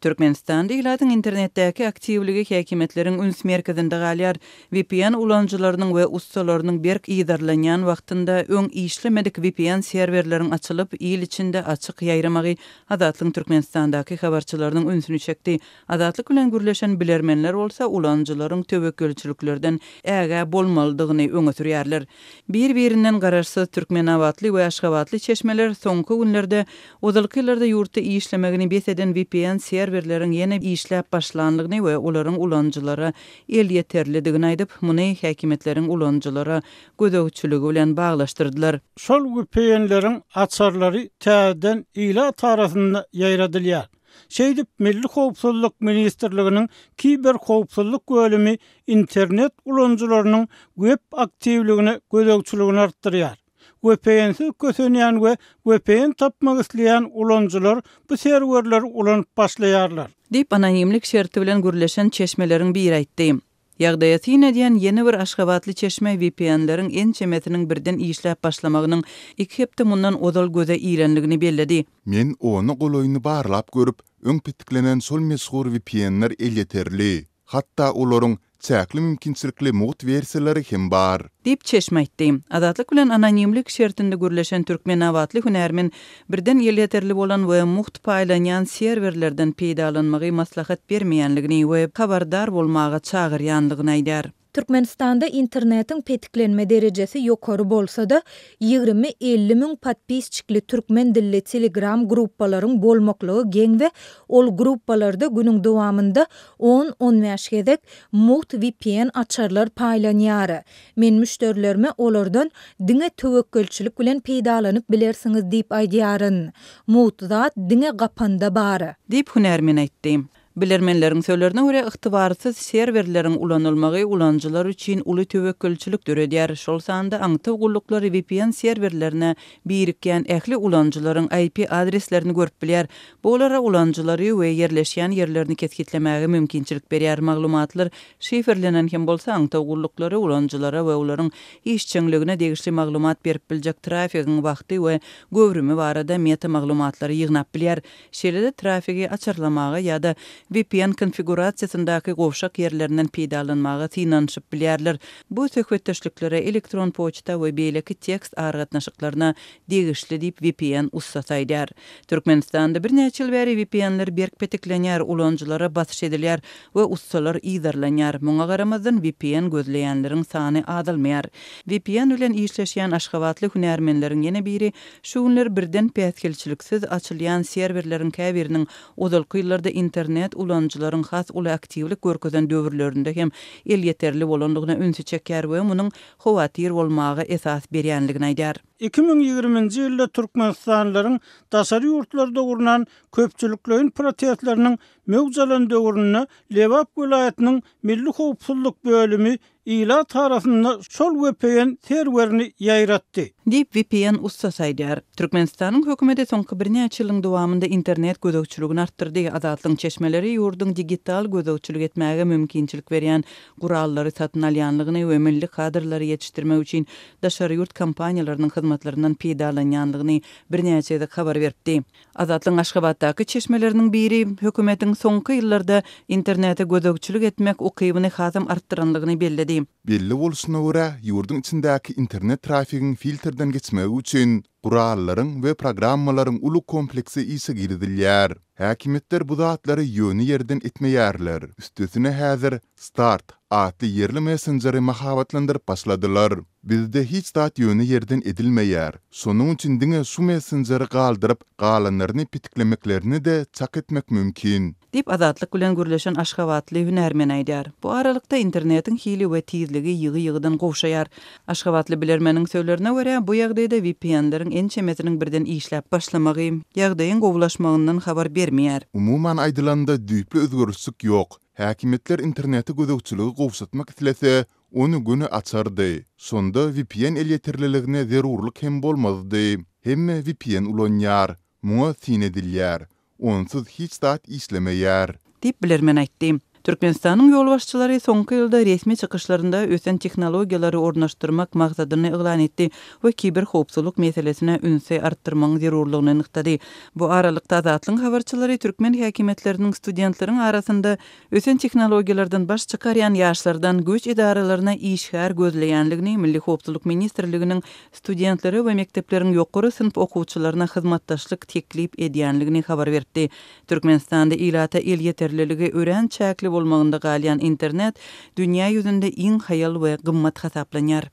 Türkmenistanda ilatyň internetdäki aktivligi häkimetleriň üns merkezinde galýar. VPN ulanjylarynyň we ustalarynyň berk ýydarlanýan wagtynda öň işlemedik VPN serwerleriň açylyp, ýyl içinde açyk ýaýramagy Azatlyň Türkmenistandaky habarçylarynyň ünsüni çekdi. Azatlyk bilen gürleşen bilermenler bolsa ulanjylaryň töwekkülçiliklerden äge bolmalydygyny öňe sürýärler. Bir-birinden garaşsyz Türkmenawatly we Aşgabatly çeşmeler soňky günlerde ozalky ýyllarda ýurtda işlemegini beseden VPN serwerleriň ýene işläp başlanlygyny we olaryň ulanjylara el ýeterlidigini aýdyp, muny häkimetleriň ulanjylara gödögçüligi bilen baglaşdyrdylar. Şol VPN-leriň açarlary täzeden ila tarapynda ýaýradylýar. Şeýdip Milli Howpsuzlyk Ministrliginiň kiber howpsuzlyk bölümi internet ulanjylarynyň web aktivligini gödögçüligini artdyrýar. VPN-siz kösenýän we VPN tapmak isleýän ulanjylar bu serwerleri ulanyp başlaýarlar. Dip anonimlik şerti bilen gürleşen çeşmeleriň biri aýtdy. Ýagdaýaty ýene ýeni bir Aşgabatly çeşme VPN-leriň en çemetiniň birden işläp başlamagynyň 2 hepde mundan ozal göze iýlenligini belledi. Men onu goloýuny barlap görüp, öň petiklenen sol meşhur VPN-ler el ýeterli. Hatda olaryň çäkli mümkinçilikli mowt versiýalary hem bar. Dip çeşme aýtdy. Azatlyk bilen anonimlik şertinde gürleşen Türkmenawatly hünärmen birden el ýeterli bolan we muht paýlanýan serwerlerden peýdalanmagy maslahat bermeýänligini we habardar bolmaga çagyrýanlygyny aýdar. Türkmenistanda internetin petiklenme derecesi ýokary bolsa-da 20-50 min patpisçikli türkmen dilli Telegram gruppalaryň bolmaklygy geň we ol gruppalarda günüň dowamında 10-15 gezek muht VPN açarlar paýlanýar. Men müşterilerime olardan diňe töwekkülçilik bilen peýdalanyp bilersiňiz diýip aýdýaryn. Muht zat diňe gapanda bar. Diýip hünärmen aýtdy. Bilermenleriň söýlerine görä ygtybarsyz serwerleriň ulanylmagy ulanjylar üçin uly töwekkülçilik döredýär. Şol sanda aňtaw gullukları VPN serwerlerine birikýän ähli ulanjylaryň IP adreslerini görüp bilýär. Bolara ulanjylary we yerleşýän ýerlerini ketkitlemäge mümkinçilik berýär. Maglumatlar şifrlenen hem bolsa aňtaw gullukları ulanjylara we olaryň işçiňligine degişli maglumat berip biljek trafigiň wagty we göwrümi barada meta maglumatlary ýygnap bilýär. Şeýle trafigi açarlamaga ýa-da VPN konfigurasiýasyndaky gowşak ýerlerinden peýdalanmaga synanyşyp bilýärler. Bu söhbetdeşliklere elektron poçta we beýleki tekst aragatnaşyklaryna degişli diýip VPN ussasaýdar. Türkmenistanda bir neçe ýyl bäri VPN-ler berk petiklenýär, ulanjylara basyş edilýär we ussalar ýydarlanýar. Muňa garamazdan VPN gözleýänleriň sany azalmaýar. VPN bilen işleşýän Aşgabatly hünärmenleriň ýene biri şu günler birden päskelçiliksiz açylýan serwerleriň käbiriniň ozalky ýyllarda internet ulanjylaryň has uly aktivlik görkezen döwürlerinde hem el ýeterli bolanlygyna ünsü çekýär we munyň howatyr bolmagy esas berýänligini aýdar. 2020-nji ýylda Türkmenistanlylaryň daşary ýurtlarda gurulan köpçülikleriň protestleriniň mewjalan döwrüne Lewap welaýatynyň Milli Howpsuzlyk bölümi ila tarapynda şol VPN serwerini ýaýratdy. Dip VPN ussasaýdar. Türkmenistanyň hökümeti soňky bir neçe ýylyň dowamında internet gödögçüligini artdyrdy. Azatlyň çeşmeleri ýurduň digital gödögçülik etmäge mümkinçilik berýän gurallary satyn alýanlygyny we milli kadrlary ýetişdirmek üçin daşary ýurt kompaniýalarynyň hyzmatlarynyň peýdalanýanlygyny bir neçe ýyl habar berdi. Azatlyň Aşgabatdaky çeşmeleriniň biri hökümetiň soňky ýyllarda internete gödögçülik etmek ukybyny hasam artdyranlygyny belledi. Belli bolsuna görä ýurduň içindäki internet trafigiň filtrden geçmegi üçin gurallaryň we programmalaryň uly kompleksi ýygy girdilýär. Häkimetler bu zatlary ýöni ýerden etmeýärler. Üstesine häzir Start adly yerli messengeri mahabatlandyryp başladylar. Bizde hiç zat ýöni ýerden edilmeýär. Şonuň üçin diňe şu messengeri galdyryp, galanlaryny pitiklemeklerini de çak etmek mümkin. Dip azatlyk bilen gürleşen Aşgabatly hünärmen aýdar. Bu aralykda internetiň hili we tizligi ýygy-ýygydan gowşaýar. Aşgabatly bilermeniň söýlerine görä bu ýagdaýda VPN-leriň en çemetiniň birden işläp başlamagy ýagdaýyň gowulaşmagyndan habar bermeýär. Umuman aýdylanda düýpli özgörüşlik ýok. Häkimetler interneti gödögçüligi gowşatmak islese, onu günü açardy. Sonda VPN el ýeterliligine zerurlyk hem bolmazdy. Hemme VPN ulanýar, muňa syn edilýär. Onsuz hiç zat işlemeýär. Dip bilermen aýtdy. Türkmenistanyň ýol başçylary soňky ýylda resmi çykyşlarynda ösen tehnologiýalary ornaşdyrmak maksadyny eglan etdi we kiber howpsuzlyk meselesine ünsä artdyrmagyň zerurlygyny nyktady. Bu aralykda Azatlyň habarçylary türkmen häkimetleriniň studentlaryň arasynda ösen tehnologiýalardan baş çykarýan ýaşlardan göç idaralaryna işgär gözleýänligini Milli Howpsuzlyk Ministrliginiň studentlary we mektepleriň ýokary sınıf okuwçylaryna hyzmatdaşlyk teklip edýänligini habar berdi. Türkmenistanda ilata el ýeterliligi ören çäkli bolmagynda galýan internet dünýä ýüzünde iň haýal we gymmat hasaplanýar.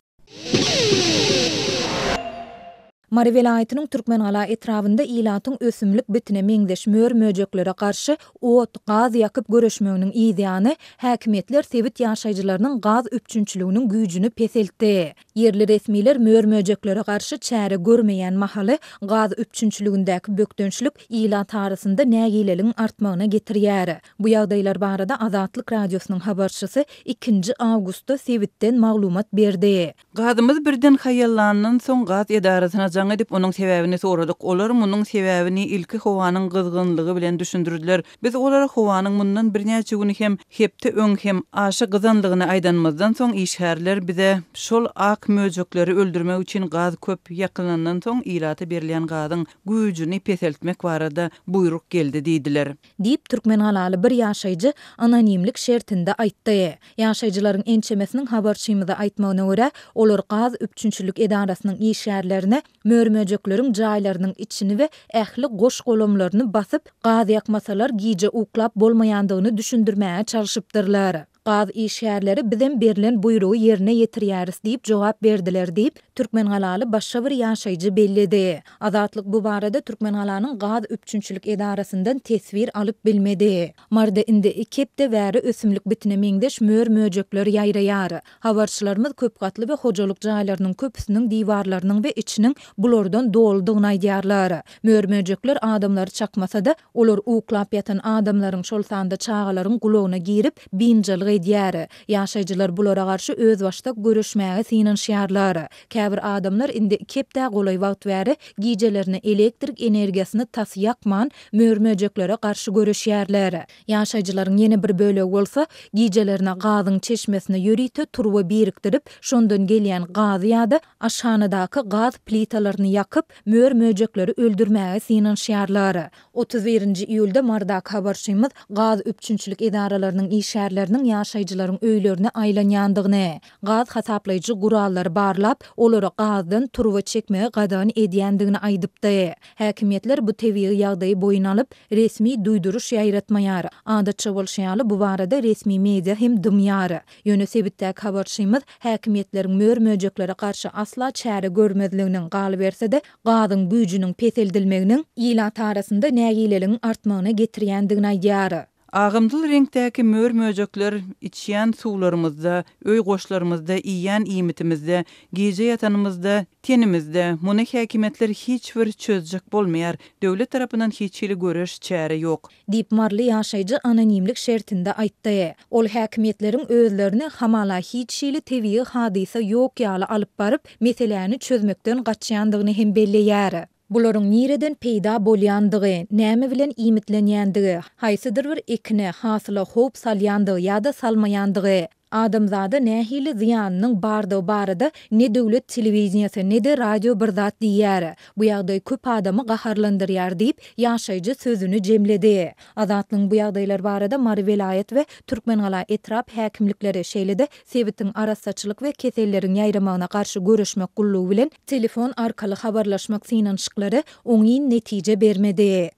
Mari vilayatynyň Türkmenala etrafynda ilatyň ösümlik bitine meňdeş mör möjeklere garşy ot, gaz ýakyp göreşmeginiň ideýany häkimetler sebit ýaşaýjylarynyň gaz öpçünçiliginiň güýjüni peseltdi. Yerli resmiler mör möjeklere garşy çäre görmeýän mahaly gaz öpçünçiligindäki bökdönçlük ilat arasynda nägileligiň artmagyna getirýär. Bu ýagdaýlar barada Azatlyk radiosynyň habarçysy 2 awgustda sebitden maglumat berdi. Gazymyz birden haýallanyň soň gaz edarasyna jaň edip onuň sebäbini soradyk. Olar munyň sebäbini ilki howanyň gyzgynlygy bilen düşündirdiler. Biz olara howanyň mundan birnäçe gün hem hepde öň hem aşy gyzanlygyny aýdanmazdan soň işgärler bize şol ak möjekleri öldürmek üçin gaz köp ýakynlandan soň ilata berilýän gazyň güýjüni peseltmek barada buyruk geldi diýdiler. Diýip Türkmenalaly bir ýaşaýjy anonimlik şertinde aýtdy. Ýaşaýjylaryň ençemesiniň habarçymyza aýtmagyna görä, olar gaz öpçünçilik edarasynyň işgärlerine mörmöjekleriň jaýlarynyň içini we ähli goş golamlaryny basyp gaz ýakmasalar giýje uklap bolmaýandygyny düşündirmäge çalışypdyrlar. Gaz işgärleri bizden berilen buyruğu yerine yetirýäris diýip jogap berdiler diýip Türkmenalaly başga bir ýaşaýjy bellidi. Azatlyk bu barada Türkmenalanyň gaz öpçünçilik edarasyndan tesvir alyp bilmedi. Marda indi kepde wäri ösümlik bitine meňdeş mör möjekler ýaýraýar. Habarçylarymyz köp gatly we hojalyk jaýlarynyň köpüsiniň diwarlarynyň we içiniň bulardan doldygyny aýdýarlar. Mör möjekler adamlary çakmasa-da olar uklap ýatan adamlaryň şol sanda çağalaryň gulagyna girip binjalyk edýär. Ýaşaýjylar bulara garşy öz başda görüşmäge synanşýarlar. Käbir adamlar indi kepde golay wagt bäri giýjelerini elektrik energiýasyny tasy ýakman mörmöjeklere garşy görüşýärler. Ýaşaýjylaryň ýene bir bölegi bolsa giýjelerine gazyň çeşmesine ýörite turba birikdirip şondan gelýän gaz ýa-da aşhanadaky gaz plitalaryny ýakyp mörmöjekleri öldürmäge synanşýarlar. 31-nji iýulda mardak habarçymyz gaz öpçünçilik edaralarynyň işgärleriniň ýaşaýjylaryň öýlerine aýlanýandygyny, gaz hasaplaýjy gurallary barlap, olara gazdan turba çekmege gadan edýändigini aýdypdy. Häkimetler bu tebii ýagdaýy boyuna alyp resmi duýduruş ýaýratmaýar. Adatça bolşýaly bu barada resmi media hem dymýar. Ýöne sebitdäki habarçymyz häkimetleriň mörmöjeklere garşy asla çäre görmezliginiň galy berse-de gazyň güýjüniň peseldilmeginiň ilat arasynda nägileligiň artmagyna getirýändigini aýdýar. Agymdyl reňktäki mörmöjekler içýän suwlarymyzda, öý goşlarymyzda, iýän iýmitimizde, giýje ýatanymyzda, tenimizde muny häkimetler hiç bir çözjek bolmaýar. Döwlet tarapyndan hiç hili göreş çäre ýok. Diýip marly ýaşaýjy anonimlik şertinde aýtdy. Ol häkimetleriň özlerini hamala hiç hili tebii hadisa ýok ýaly alyp baryp meseleni çözmekden gaçýandygyny hem belleýär. Bularyň nireden peýda bolýandygy, näme bilen iýmitlenýändigi, haýsydyr bir ekine hasyla hop salýandygy ýa-da salmaýandygy, adamzada nähili ziýanynyň bardygy barada ne döwlet telewiziýasy ne de radio bir zat diýär. Bu ýagdaý köp adamy gaharlandyrýar diýip ýaşaýjy sözüni jemledi. Azatlyň bu ýagdaýlar barada Mari vilayat we Türkmenala etrap häkimlikleri şeýlede sebitiň arassaçylyk we keselleriň ýaýramagyna garşy görüşmek gullugy bilen telefon arkaly habarlaşmak synanşyklary oňyn netije bermedi.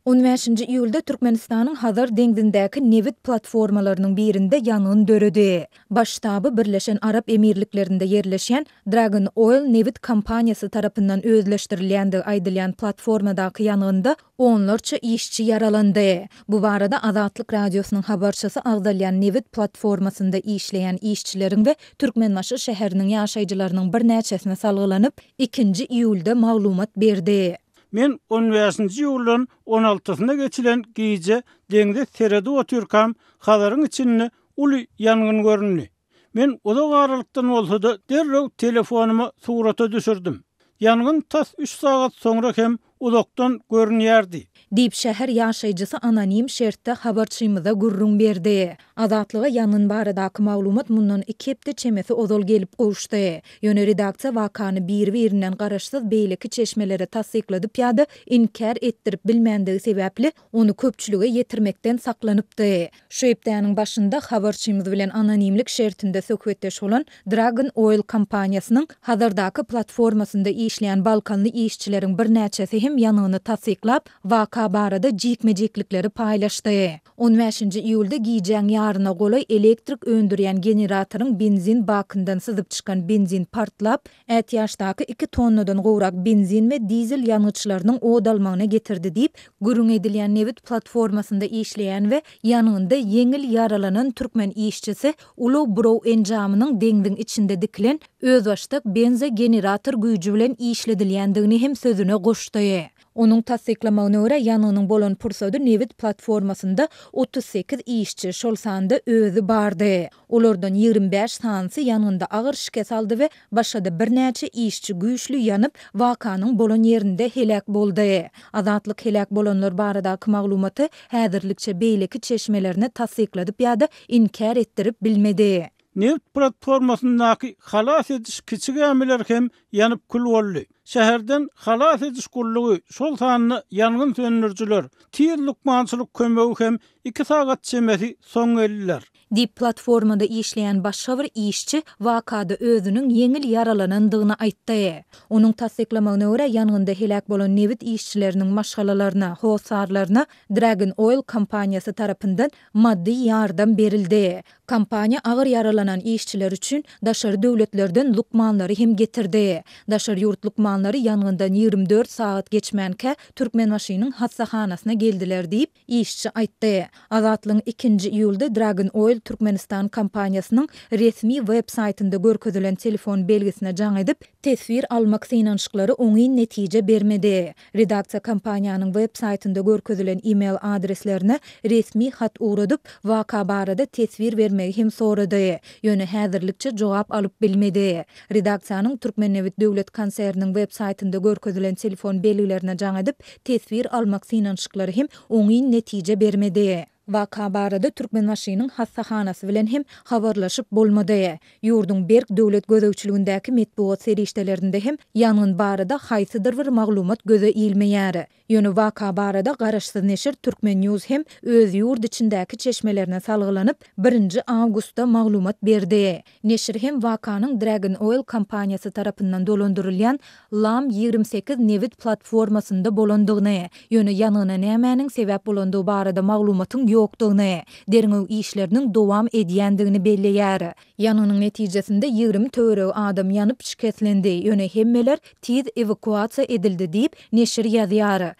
15-nji iýulda Türkmenistanyň Hazar deňdindäki Nevit platformalarynyň birinde ýangyn döredi. Baştaby Birleşen Arap Emirliklerinde yerleşen Dragon Oil Nevit kompaniýasy tarapyndan özleşdirilýändigi aýdylýan platformadaky ýangynda onlarça işçi yaralandy. Bu barada Azatlyk radiosynyň habarçysy Agdalýan Nevit platformasynda işleýän işçileriň we Türkmenmaşy şäheriniň ýaşaýjylarynyň bir näçesine salgylanyp 2-nji iýulda maglumat berdi. Men 15-nji ýylyň 16-syna geçilen giýje deňde serede oturkam halaryň içinde uly ýangyn görünni. Men oda garalykdan bolsa-da derrew telefonumy surata düşürdim. Ýangyn tas 3 sagat soňra hem uzakdan görünýärdi. Dip şäher ýaşaýjysy anonim şertde habarçymyza gurrun berdi. Azatlyga ýanyn baradaky maglumat mundan 2 hepde çemesi ozal gelip gowuşdy. Ýöne redaksiýa wakany bir-birinden garaşsyz beýleki çeşmelere tasdikladyp ýa-da inkar etdirip bilmendigi sebäpli onu köpçülüge ýetirmekden saklanypdy. Şu hepdeniň başynda habarçymyz bilen anonimlik şertinde söhbetdeş bolan Dragon Oil kompaniýasynyň hazırdaky platformasynda işleýän Balkanly işçileriň bir näçesi hem ýanyny tasdiklap, waka barada jikmejiklikleri paýlaşdy. 15-nji iýulda giýjäň ýaryna golay elektrik öndürýän generatoryň benzin bakyndan syzyp çykan benzin partlap, ätýaşdaky 2 tonnadan gowrak benzin we dizel ýanyçlarynyň odalmagyna getirdi diýip gürrüň edilýän Nevit platformasynda işleýän we ýanynda yeňil yaralanan türkmen işçisi Ulu Brov enjamynyň deňdiň içinde dikilen özbaşdyk benze generator güýji bilen işledilýändigini hem sözüne goşdy. Onun tasdiklamagyna görä ýanynyň bolan pursady Nevit platformasynda 38 işçi şol sanda özü bardy. Olardan 25 sansy ýanynda agyr şikes aldy we başga bir näçe işçi güýçlü ýanyp wakanyň bolan ýerinde helak boldy. Azatlyk helak bolanlar baradaky maglumaty häzirlikçe beýleki çeşmelerine tasdikladyp ýa-da inkar etdirip bilmedi. Nevit platformasyndaky halas ediş kiçik ämmeler hem ýanyp kül boldy. Şäherden halas ediş gullugy şol sanyny ýangyn söndürjüler, tir lukmançylyk kömegi hem 2 sagat çemesi soň eldiler. Dip platformada işleyen başga bir işçi wakada özünün yeňil yaralanandygyny aýtdy. Onuň tasdiklamagyna görä ýangynda helak bolan Nevit işçileriniň maşgalalaryna, howsarlaryna Dragon Oil kompaniýasy tarapyndan maddi ýardam berildi. Kompaniýa agyr yaralanan işçiler üçin daşary döwletlerden lukmanlary hem getirdi. Daşary ýurt lukmanlary ýangyndan 24 saat geçmänke Türkmenbaşynyň hassahanasyna geldiler diýip işçi aýtdy. Azatlyň 2-nji iýulda Dragon Oil Türkmenistan kompaniýasynyň resmi web saýtynda görkezülen telefon belgisine jaň edip tesvir almak synançyklary oňy netije bermedi. Redaksiýa kompaniýanyň web saýtynda görkezülen e-mail adreslerine resmi hat uradyp waka barada tesvir bermegi hem sorady. Ýöne häzirlikçe jogap alyp bilmedi. Redaksiýanyň Türkmen Nevit döwlet konserniň web saýtynda görkezülen telefon belgilerine jaň edip tesvir almak synançyklary hem oňy netije bermedi. Waka barada Türkmenbaşynyň hassahanasy bilen hem habarlaşyp bolmady. Ýurdun Berk döwlet gözegçiligindäki medpuat serişdelerinde hem ýanyň barada haýsydyr bir maglumat göze ilmeýär. Ýöne waka barada garaşsyz neşir Türkmen News hem öz ýurt içindäki çeşmelerine salgylanyp 1-nji awgustda maglumat berdi. Neşir hem wakanyň Dragon Oil kompaniýasy tarapyndan dolandyrylýan LAM 28 Nevit platformasynda bolandygyny, ýöne ýanyna nämäniň sebäp bolandygy barada maglumatyň ýokdugyny, derňew işleriniň dowam edýändigini belleýär. Ýanynyň netijesinde 20 töre adam ýanyp şiketlendi. Ýöne hemmeler tiz evakuasiýa edildi diýip neşir ýazýar.